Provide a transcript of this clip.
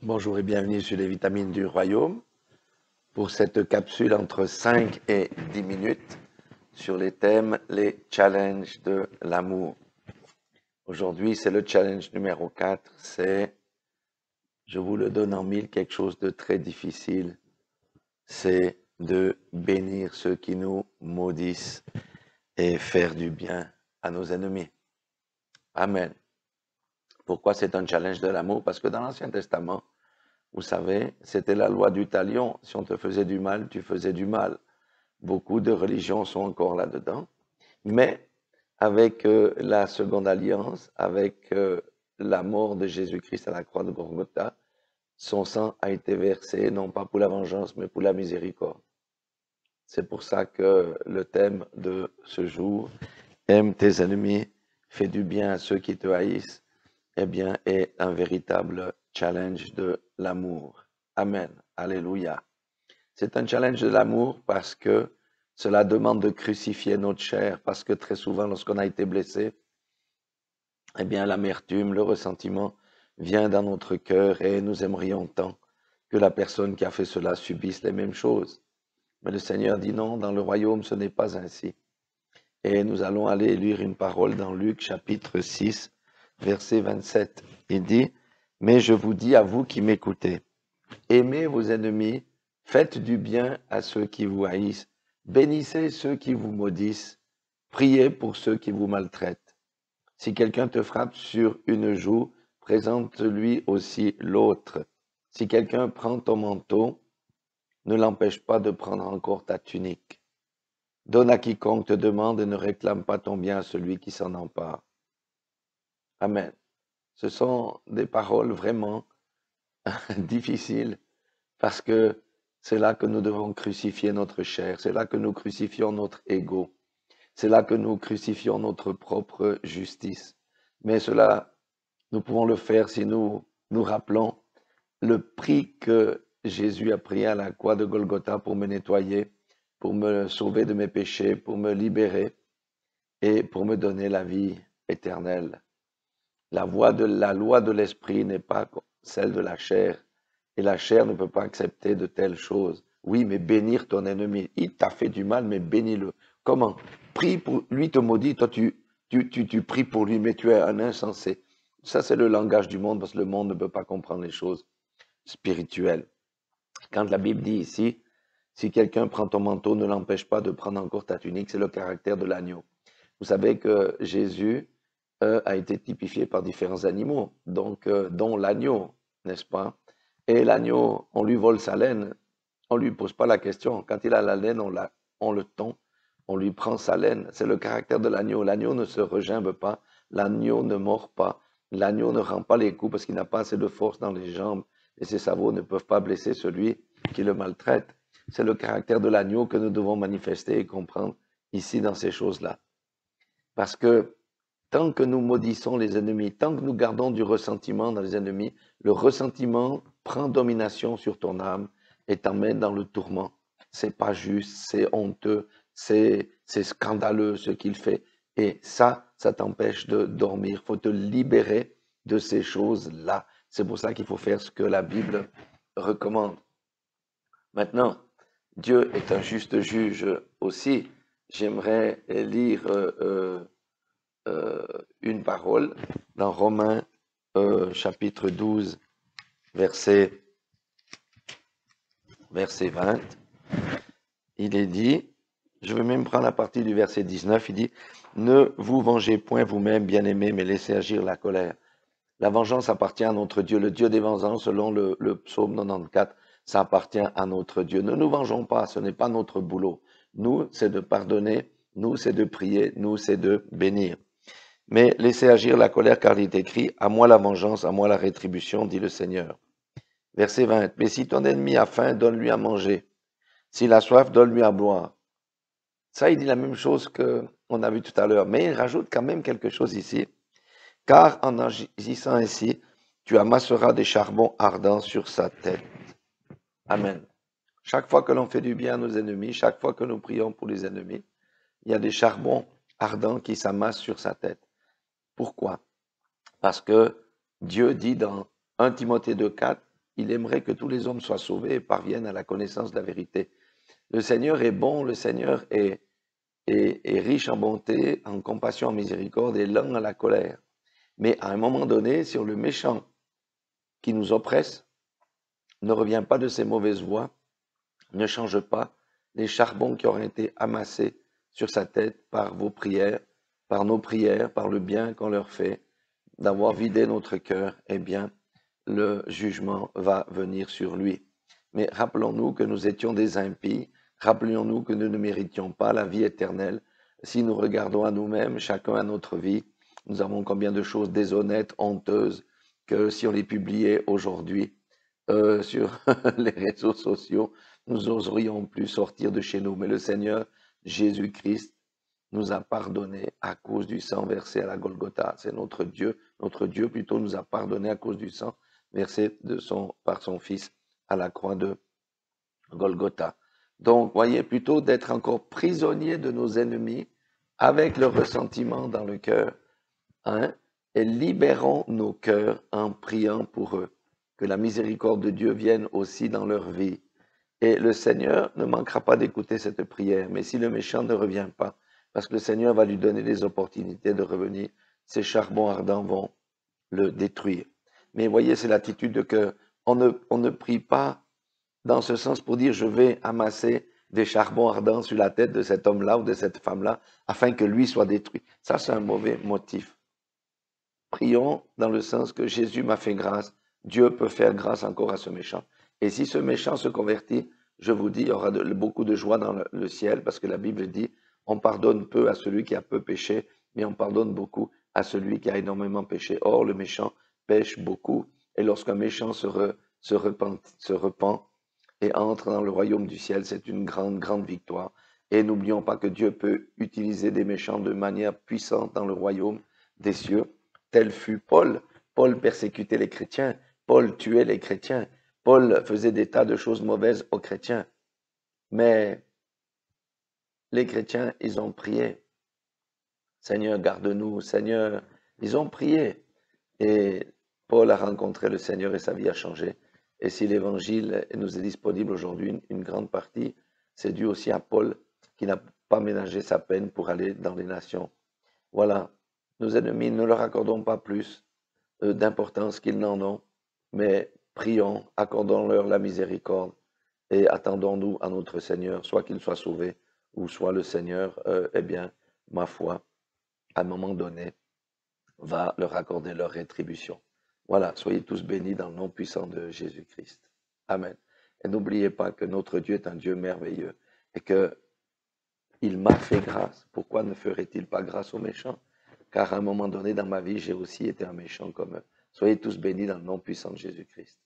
Bonjour et bienvenue sur les vitamines du royaume pour cette capsule entre 5 et 10 minutes sur les thèmes, les challenges de l'amour. Aujourd'hui, c'est le challenge numéro 4, c'est, je vous le donne en mille, quelque chose de très difficile, c'est de bénir ceux qui nous maudissent et faire du bien à nos ennemis. Amen. Pourquoi c'est un challenge de l'amour? Parce que dans l'Ancien Testament, vous savez, c'était la loi du talion. Si on te faisait du mal, tu faisais du mal. Beaucoup de religions sont encore là-dedans. Mais avec la seconde alliance, avec la mort de Jésus-Christ à la croix de Golgotha, son sang a été versé, non pas pour la vengeance, mais pour la miséricorde. C'est pour ça que le thème de ce jour, aime tes ennemis, fais du bien à ceux qui te haïssent, eh bien, est un véritable challenge de l'amour. Amen. Alléluia. C'est un challenge de l'amour parce que cela demande de crucifier notre chair, parce que très souvent, lorsqu'on a été blessé, eh bien, l'amertume, le ressentiment vient dans notre cœur et nous aimerions tant que la personne qui a fait cela subisse les mêmes choses. Mais le Seigneur dit non, dans le royaume, ce n'est pas ainsi. Et nous allons aller lire une parole dans Luc chapitre 6, verset 27. Il dit, « Mais je vous dis à vous qui m'écoutez, aimez vos ennemis, faites du bien à ceux qui vous haïssent, bénissez ceux qui vous maudissent, priez pour ceux qui vous maltraitent. Si quelqu'un te frappe sur une joue, présente-lui aussi l'autre. Si quelqu'un prend ton manteau, ne l'empêche pas de prendre encore ta tunique. Donne à quiconque te demande et ne réclame pas ton bien à celui qui s'en empare. » Amen. Ce sont des paroles vraiment difficiles parce que c'est là que nous devons crucifier notre chair, c'est là que nous crucifions notre ego, c'est là que nous crucifions notre propre justice. Mais cela, nous pouvons le faire si nous nous rappelons le prix que Jésus a pris à la croix de Golgotha pour me nettoyer, pour me sauver de mes péchés, pour me libérer et pour me donner la vie éternelle. La loi de l'esprit n'est pas celle de la chair. Et la chair ne peut pas accepter de telles choses. Oui, mais bénir ton ennemi. Il t'a fait du mal, mais bénis-le. Comment? Prie pour lui, te maudit, toi tu pries pour lui, mais tu es un insensé. Ça, c'est le langage du monde, parce que le monde ne peut pas comprendre les choses spirituelles. Quand la Bible dit ici, si quelqu'un prend ton manteau, ne l'empêche pas de prendre encore ta tunique, c'est le caractère de l'agneau. Vous savez que Jésus a été typifié par différents animaux, donc dont l'agneau, n'est-ce pas? Et l'agneau, on lui vole sa laine, on lui pose pas la question. Quand il a la laine, on le tond, on lui prend sa laine. C'est le caractère de l'agneau. L'agneau ne se regimbe pas, l'agneau ne mord pas, l'agneau ne rend pas les coups parce qu'il n'a pas assez de force dans les jambes et ses sabots ne peuvent pas blesser celui qui le maltraite. C'est le caractère de l'agneau que nous devons manifester et comprendre ici dans ces choses-là. Parce que tant que nous maudissons les ennemis, tant que nous gardons du ressentiment dans les ennemis, le ressentiment prend domination sur ton âme et t'emmène dans le tourment. C'est pas juste, c'est honteux, c'est scandaleux ce qu'il fait. Et ça t'empêche de dormir. Il faut te libérer de ces choses-là. C'est pour ça qu'il faut faire ce que la Bible recommande. Maintenant, Dieu est un juste juge aussi. J'aimerais lire une parole dans Romains chapitre 12, verset 20. Il est dit, je vais même prendre la partie du verset 19, il dit, ne vous vengez point vous-même, bien-aimés, mais laissez agir la colère. La vengeance appartient à notre Dieu, le Dieu des vengeances, selon le psaume 94, ça appartient à notre Dieu. Ne nous vengeons pas, ce n'est pas notre boulot. Nous, c'est de pardonner, nous, c'est de prier, nous, c'est de bénir. Mais laissez agir la colère, car il est écrit, à moi la vengeance, à moi la rétribution, dit le Seigneur. Verset 20, mais si ton ennemi a faim, donne-lui à manger. S'il a soif, donne-lui à boire. Ça, il dit la même chose qu'on a vu tout à l'heure, mais il rajoute quand même quelque chose ici. Car en agissant ainsi, tu amasseras des charbons ardents sur sa tête. Amen. Chaque fois que l'on fait du bien à nos ennemis, chaque fois que nous prions pour les ennemis, il y a des charbons ardents qui s'amassent sur sa tête. Pourquoi? Parce que Dieu dit dans 1 Timothée 2,4, il aimerait que tous les hommes soient sauvés et parviennent à la connaissance de la vérité. Le Seigneur est bon, le Seigneur est riche en bonté, en compassion, en miséricorde et lent à la colère. Mais à un moment donné, sur le méchant qui nous oppresse, ne revient pas de ses mauvaises voies, ne change pas les charbons qui auraient été amassés sur sa tête par vos prières, par nos prières, par le bien qu'on leur fait, d'avoir vidé notre cœur, eh bien, le jugement va venir sur lui. Mais rappelons-nous que nous étions des impies, rappelons-nous que nous ne méritions pas la vie éternelle. Si nous regardons à nous-mêmes, chacun à notre vie, nous avons combien de choses déshonnêtes, honteuses, que si on les publiait aujourd'hui sur les réseaux sociaux, nous n'oserions plus sortir de chez nous. Mais le Seigneur Jésus-Christ nous a pardonné à cause du sang versé à la Golgotha. C'est notre Dieu plutôt nous a pardonné à cause du sang versé par son Fils à la croix de Golgotha. Donc, voyez, plutôt d'être encore prisonniers de nos ennemis avec le ressentiment dans le cœur, hein, et libérons nos cœurs en priant pour eux, que la miséricorde de Dieu vienne aussi dans leur vie. Et le Seigneur ne manquera pas d'écouter cette prière, mais si le méchant ne revient pas, parce que le Seigneur va lui donner des opportunités de revenir, ces charbons ardents vont le détruire. Mais voyez, c'est l'attitude de cœur. On ne prie pas dans ce sens pour dire je vais amasser des charbons ardents sur la tête de cet homme-là ou de cette femme-là afin que lui soit détruit. Ça, c'est un mauvais motif. Prions dans le sens que Jésus m'a fait grâce. Dieu peut faire grâce encore à ce méchant. Et si ce méchant se convertit, je vous dis, il y aura beaucoup de joie dans le ciel parce que la Bible dit, on pardonne peu à celui qui a peu péché, mais on pardonne beaucoup à celui qui a énormément péché. Or, le méchant pêche beaucoup. Et lorsqu'un méchant se repent et entre dans le royaume du ciel, c'est une grande, grande victoire. Et n'oublions pas que Dieu peut utiliser des méchants de manière puissante dans le royaume des cieux. Tel fut Paul. Paul persécutait les chrétiens. Paul tuait les chrétiens. Paul faisait des tas de choses mauvaises aux chrétiens. Mais les chrétiens, ils ont prié. Seigneur, garde-nous. Seigneur, ils ont prié. Et Paul a rencontré le Seigneur et sa vie a changé. Et si l'évangile nous est disponible aujourd'hui, une grande partie, c'est dû aussi à Paul qui n'a pas ménagé sa peine pour aller dans les nations. Voilà. Nos ennemis, ne leur accordons pas plus d'importance qu'ils n'en ont, mais prions, accordons-leur la miséricorde et attendons-nous à notre Seigneur, soit qu'il soit sauvé ou soit le Seigneur, eh bien, ma foi, à un moment donné, va leur accorder leur rétribution. Voilà, soyez tous bénis dans le nom puissant de Jésus-Christ. Amen. Et n'oubliez pas que notre Dieu est un Dieu merveilleux et que il m'a fait grâce. Pourquoi ne ferait-il pas grâce aux méchants? Car à un moment donné dans ma vie, j'ai aussi été un méchant comme eux. Soyez tous bénis dans le nom puissant de Jésus-Christ.